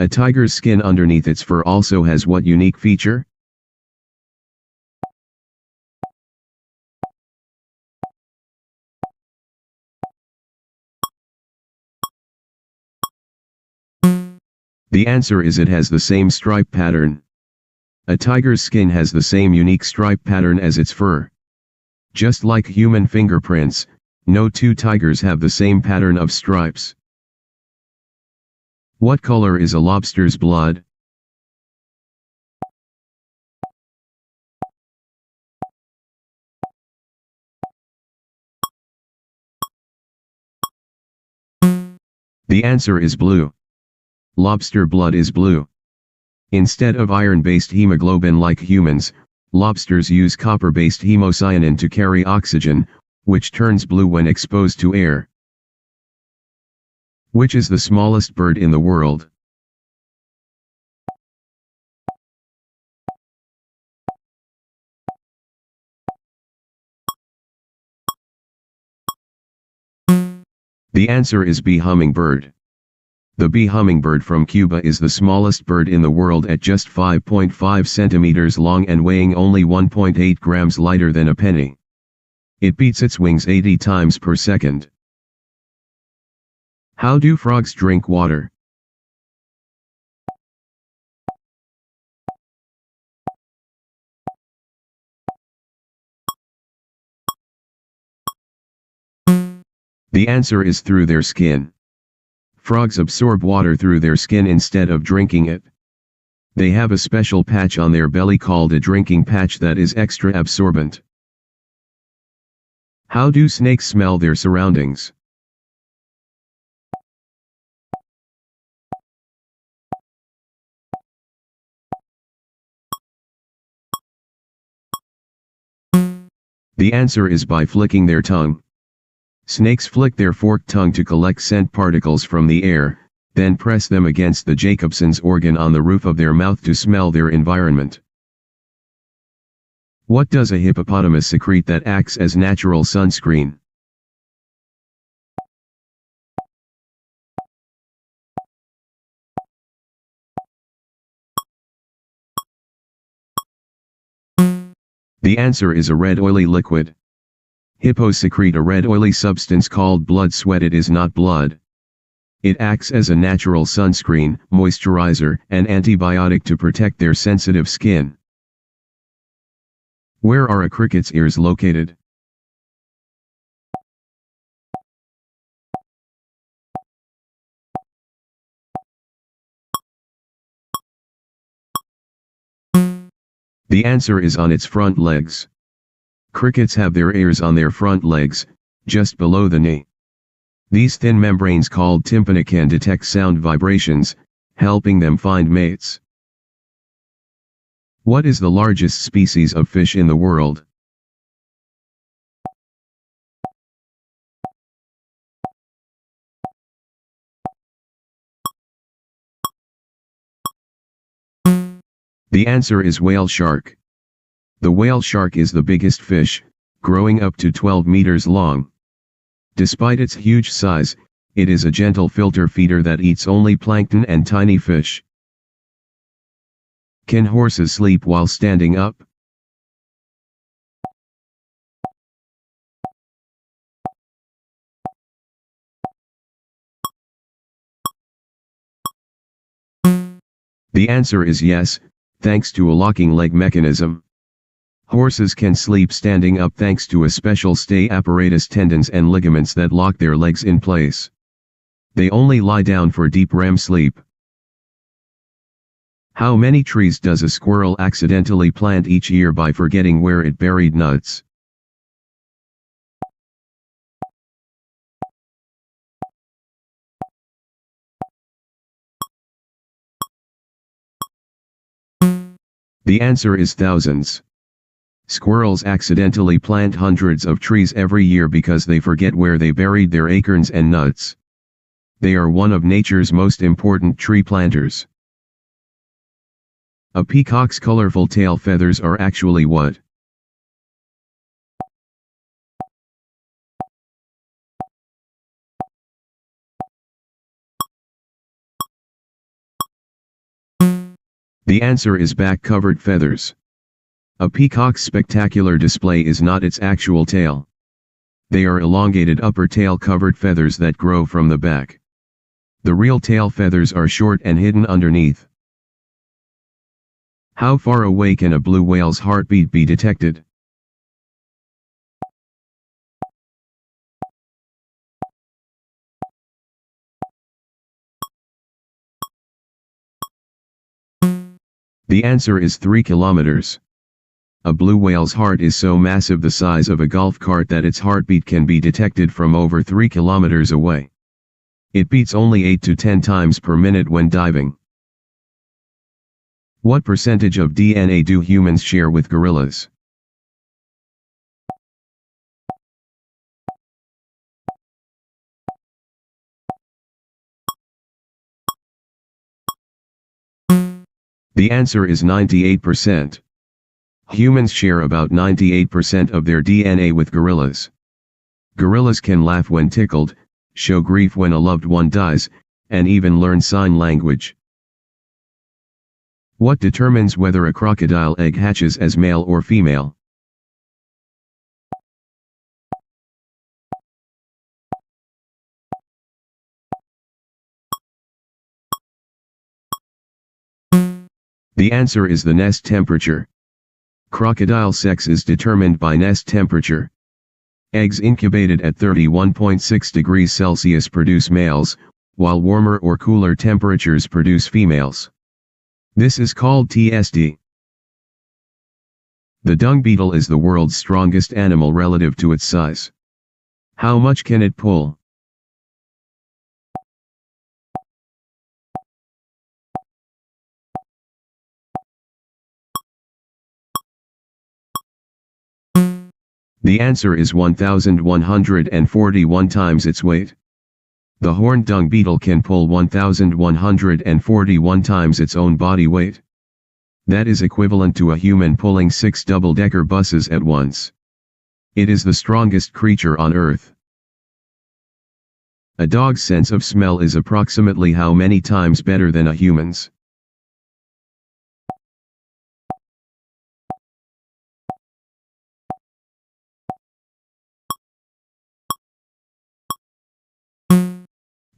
A tiger's skin underneath its fur also has what unique feature? The answer is it has the same stripe pattern. A tiger's skin has the same unique stripe pattern as its fur. Just like human fingerprints, no two tigers have the same pattern of stripes. What color is a lobster's blood? The answer is blue. Lobster blood is blue. Instead of iron-based hemoglobin like humans, lobsters use copper-based hemocyanin to carry oxygen, which turns blue when exposed to air. Which is the smallest bird in the world? The answer is bee hummingbird. The bee hummingbird from Cuba is the smallest bird in the world at just 5.5 centimeters long and weighing only 1.8 grams lighter than a penny. It beats its wings 80 times per second. How do frogs drink water? The answer is through their skin. Frogs absorb water through their skin instead of drinking it. They have a special patch on their belly called a drinking patch that is extra absorbent. How do snakes smell their surroundings? The answer is by flicking their tongue. Snakes flick their forked tongue to collect scent particles from the air, then press them against the Jacobson's organ on the roof of their mouth to smell their environment. What does a hippopotamus secrete that acts as natural sunscreen? The answer is a red oily liquid. Hippos secrete a red oily substance called blood sweat. It is not blood. It acts as a natural sunscreen, moisturizer, and antibiotic to protect their sensitive skin. Where are a cricket's ears located? The answer is on its front legs. Crickets have their ears on their front legs, just below the knee. These thin membranes called tympani can detect sound vibrations, helping them find mates. What is the largest species of fish in the world? The answer is whale shark. The whale shark is the biggest fish, growing up to 12 meters long. Despite its huge size, it is a gentle filter feeder that eats only plankton and tiny fish. Can horses sleep while standing up? The answer is yes, thanks to a locking leg mechanism. Horses can sleep standing up thanks to a special stay apparatus, tendons and ligaments that lock their legs in place. They only lie down for deep REM sleep. How many trees does a squirrel accidentally plant each year by forgetting where it buried nuts? The answer is thousands. Squirrels accidentally plant hundreds of trees every year because they forget where they buried their acorns and nuts. They are one of nature's most important tree planters. A peacock's colorful tail feathers are actually what? The answer is back-covered feathers. A peacock's spectacular display is not its actual tail. They are elongated upper tail-covered feathers that grow from the back. The real tail feathers are short and hidden underneath. How far away can a blue whale's heartbeat be detected? The answer is 3 kilometers. A blue whale's heart is so massive the size of a golf cart that its heartbeat can be detected from over 3 kilometers away. It beats only 8 to 10 times per minute when diving. What percentage of DNA do humans share with gorillas? The answer is 98%. Humans share about 98% of their DNA with gorillas. Gorillas can laugh when tickled, show grief when a loved one dies, and even learn sign language. What determines whether a crocodile egg hatches as male or female? The answer is the nest temperature. Crocodile sex is determined by nest temperature. Eggs incubated at 31.6 degrees Celsius produce males, while warmer or cooler temperatures produce females. This is called TSD. The dung beetle is the world's strongest animal relative to its size. How much can it pull? The answer is 1,141 times its weight. The horned dung beetle can pull 1,141 times its own body weight. That is equivalent to a human pulling 6 double-decker buses at once. It is the strongest creature on Earth. A dog's sense of smell is approximately how many times better than a human's?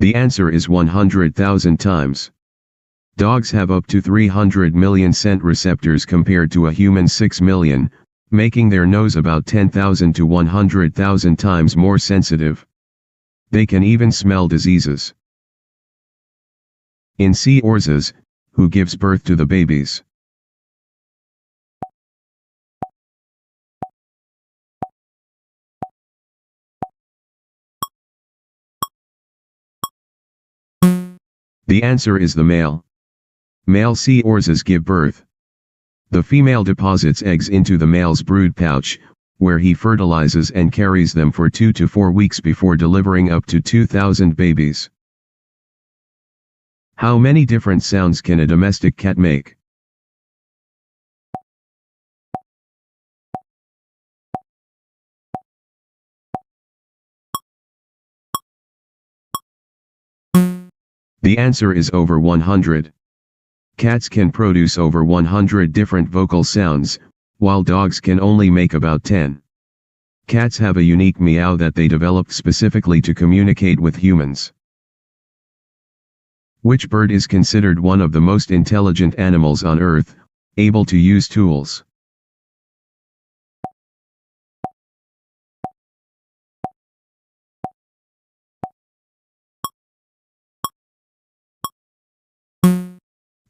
The answer is 100,000 times. Dogs have up to 300 million scent receptors compared to a human's 6 million, making their nose about 10,000 to 100,000 times more sensitive. They can even smell diseases. In seahorses, who gives birth to the babies? The answer is the male. Male seahorses give birth. The female deposits eggs into the male's brood pouch, where he fertilizes and carries them for 2 to 4 weeks before delivering up to 2,000 babies. How many different sounds can a domestic cat make? The answer is over 100. Cats can produce over 100 different vocal sounds, while dogs can only make about 10. Cats have a unique meow that they developed specifically to communicate with humans. Which bird is considered one of the most intelligent animals on Earth, able to use tools?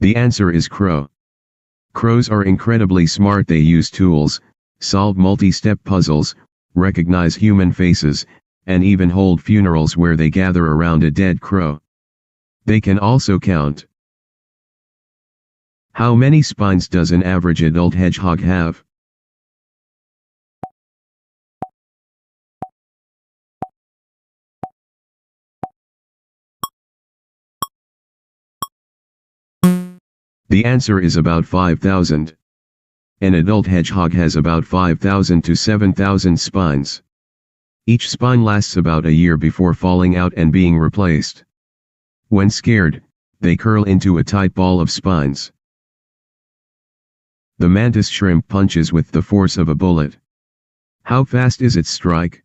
The answer is crow. Crows are incredibly smart. They use tools, solve multi-step puzzles, recognize human faces, and even hold funerals where they gather around a dead crow. They can also count. How many spines does an average adult hedgehog have? The answer is about 5,000. An adult hedgehog has about 5,000 to 7,000 spines. Each spine lasts about a year before falling out and being replaced. When scared, they curl into a tight ball of spines. The mantis shrimp punches with the force of a bullet. How fast is its strike?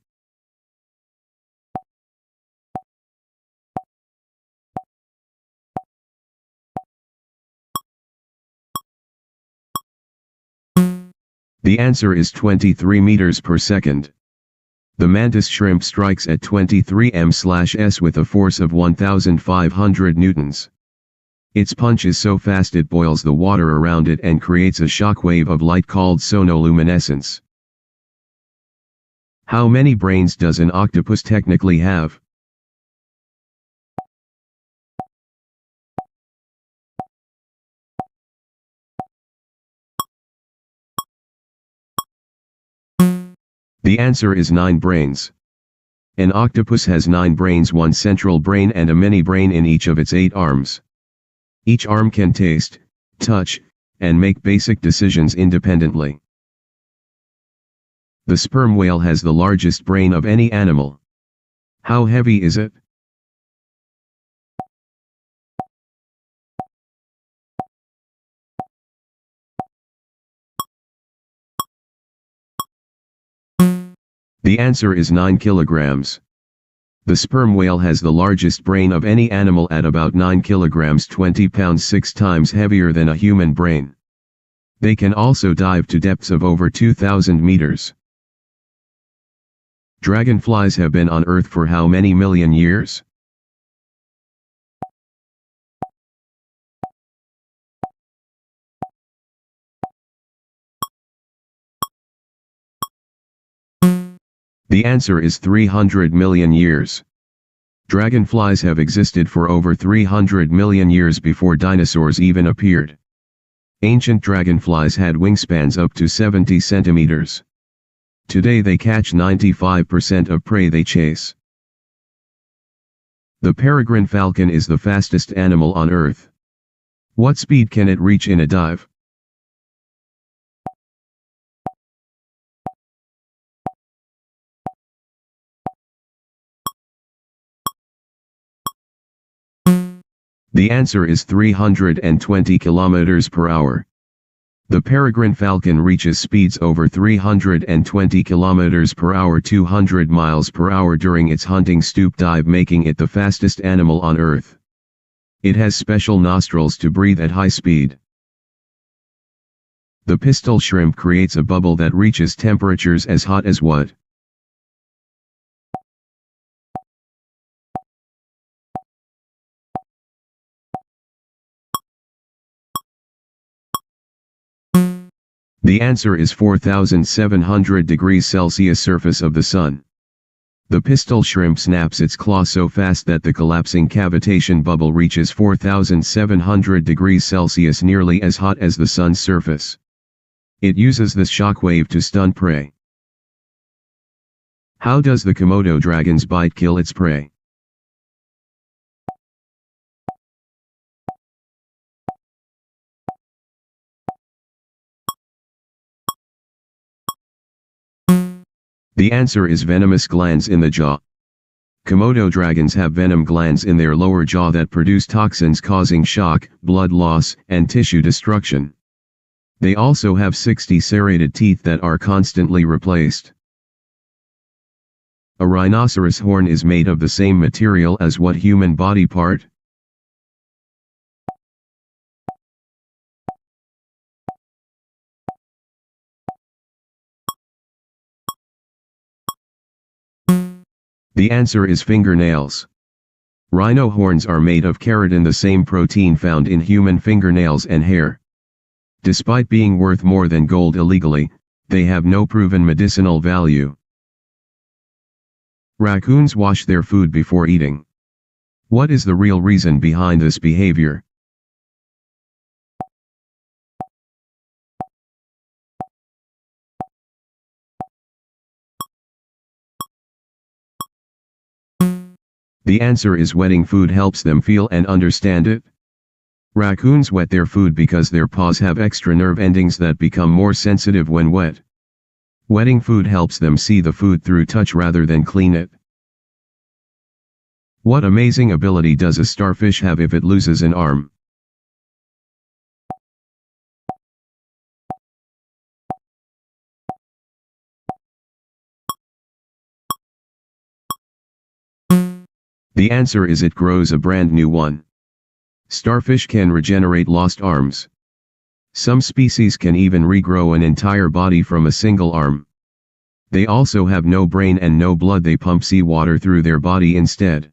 The answer is 23 meters per second. The mantis shrimp strikes at 23 m/s with a force of 1,500 newtons. Its punch is so fast it boils the water around it and creates a shock wave of light called sonoluminescence. How many brains does an octopus technically have? The answer is 9 brains. An octopus has 9 brains, one central brain and a mini brain in each of its 8 arms. Each arm can taste, touch, and make basic decisions independently. The sperm whale has the largest brain of any animal. How heavy is it? The answer is 9 kilograms. The sperm whale has the largest brain of any animal at about 9 kilograms 20 pounds, 6 times heavier than a human brain. They can also dive to depths of over 2,000 meters. Dragonflies have been on Earth for how many million years? The answer is 300 million years. Dragonflies have existed for over 300 million years before dinosaurs even appeared. Ancient dragonflies had wingspans up to 70 centimeters. Today they catch 95% of prey they chase. The peregrine falcon is the fastest animal on Earth. What speed can it reach in a dive? The answer is 320 kilometers per hour. The peregrine falcon reaches speeds over 320 kilometers per hour, 200 miles per hour during its hunting stoop dive, making it the fastest animal on Earth. It has special nostrils to breathe at high speed. The pistol shrimp creates a bubble that reaches temperatures as hot as what? The answer is 4,700 degrees Celsius surface of the sun. The pistol shrimp snaps its claw so fast that the collapsing cavitation bubble reaches 4,700 degrees Celsius, nearly as hot as the sun's surface. It uses this shock wave to stun prey. How does the Komodo dragon's bite kill its prey? The answer is venomous glands in the jaw. Komodo dragons have venom glands in their lower jaw that produce toxins causing shock, blood loss, and tissue destruction. They also have 60 serrated teeth that are constantly replaced. A rhinoceros horn is made of the same material as what human body part? The answer is fingernails. Rhino horns are made of keratin, the same protein found in human fingernails and hair. Despite being worth more than gold illegally, they have no proven medicinal value. Raccoons wash their food before eating. What is the real reason behind this behavior? The answer is wetting food helps them feel and understand it. Raccoons wet their food because their paws have extra nerve endings that become more sensitive when wet. Wetting food helps them see the food through touch rather than clean it. What amazing ability does a starfish have if it loses an arm? The answer is it grows a brand new one. Starfish can regenerate lost arms. Some species can even regrow an entire body from a single arm. They also have no brain and no blood, they pump seawater through their body instead.